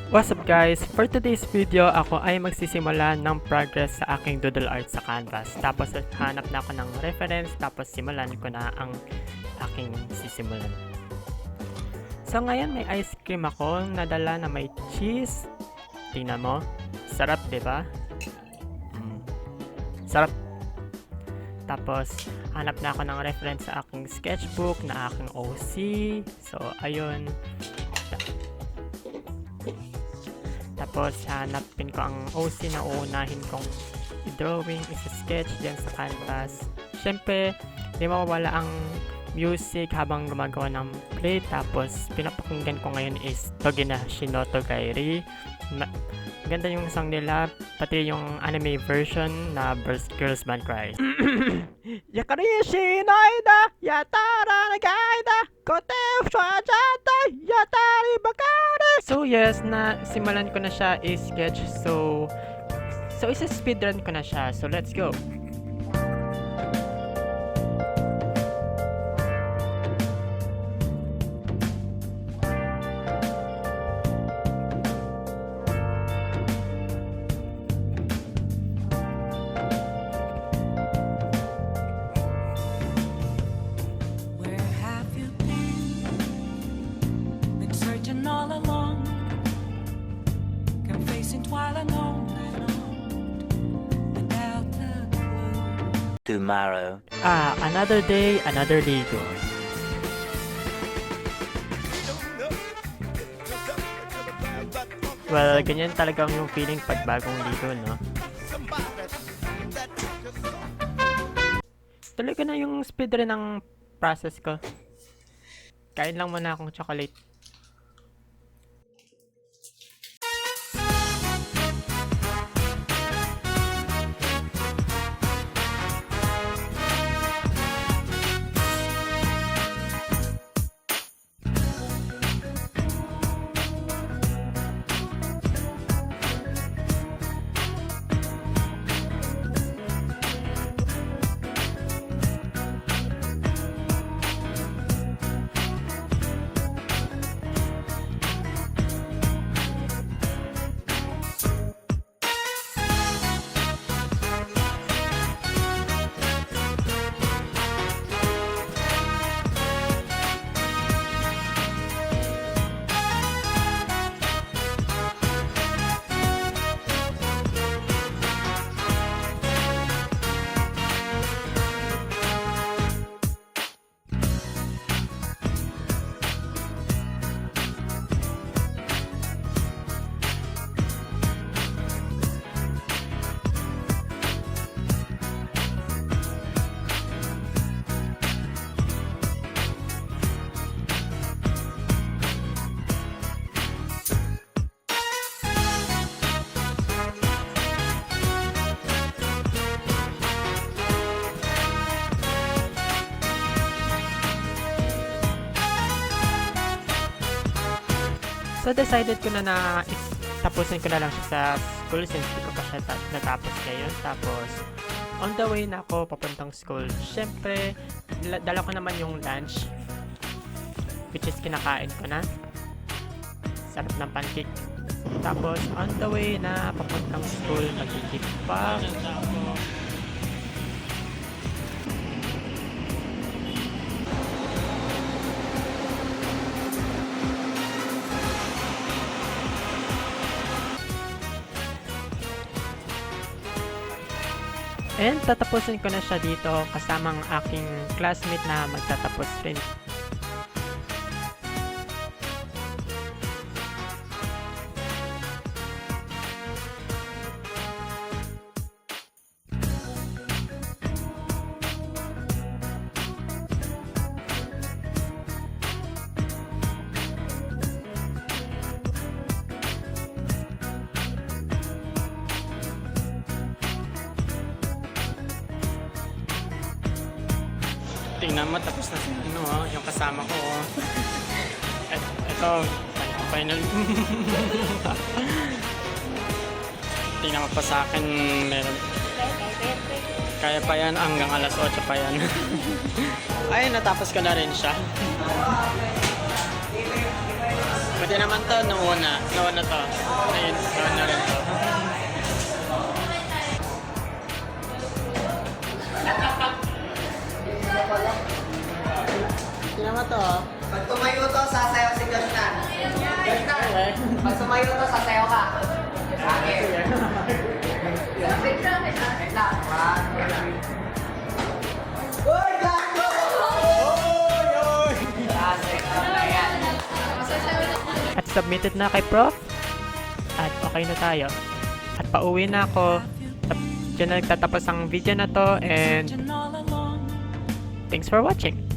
What's up guys? For today's video, ako ay magsisimula ng progress sa aking doodle art sa canvas. Tapos hanap na ako ng reference, tapos simulan ko na ang aking sisimulan. So ngayon may ice cream ako nadala na may cheese. Tingnan mo. Sarap, 'di ba? Sarap. Tapos hanap na ako ng reference sa aking sketchbook na aking OC. So ayun. Tapos hanapin ko ang OC na uunahin kong i-drawing, isa-sketch dyan sa canvas. Siyempre, di mawawala ang music habang gumagawa ng play. Tapos pinapakinggan ko ngayon is Togi na Shinoto Gairi. Ganda yung song nila, pati yung anime version na Girls Band Cry. Yakari shinaida, yatara nagaida, kote shwajata, yatari bakare. So yes, na simulan ko na siya i-sketch. So isa-speedrun ko na siya. So let's go. All along, confessing while alone without the clue. Tomorrow. Another day, another Ligo. Well, ganyan talaga yung feeling pag bagong ligo, no? Talaga na yung speedrun ng process ko. Kain lang muna akong chocolate. So decided ko na tapusin ko na lang siya sa school since hindi ko pa siya natapos ngayon. Tapos on the way na ako papuntang school. Siyempre, dala ko naman yung lunch, which is kinakain ko na. Sarap ng pancake. Tapos on the way na papuntang school, magigip pa. And tatapusin ko na siya dito kasamang aking classmate na magtatapos rin. Tingnan mo, tapos na yung kasama ko. Ito, final. Tingnan mo pa sa akin, meron. Kaya pa yan, hanggang alas 8 pa yan. Ay, natapos ko na rin siya. Pwede naman to nung una. Noon na to. Ngayon, noon na rin to. Hindi naman to. Pag tumayo to, sasayaw si Joshnan. Joshnan, pag tumayo to, sasayaw ka. Bakit? Wait lang. Uy, gago! At submitted na kay Prof. At okay na tayo. At pauwi na ako. Diyan na nagtatapos ang video na to and Searching all along. thanks for watching.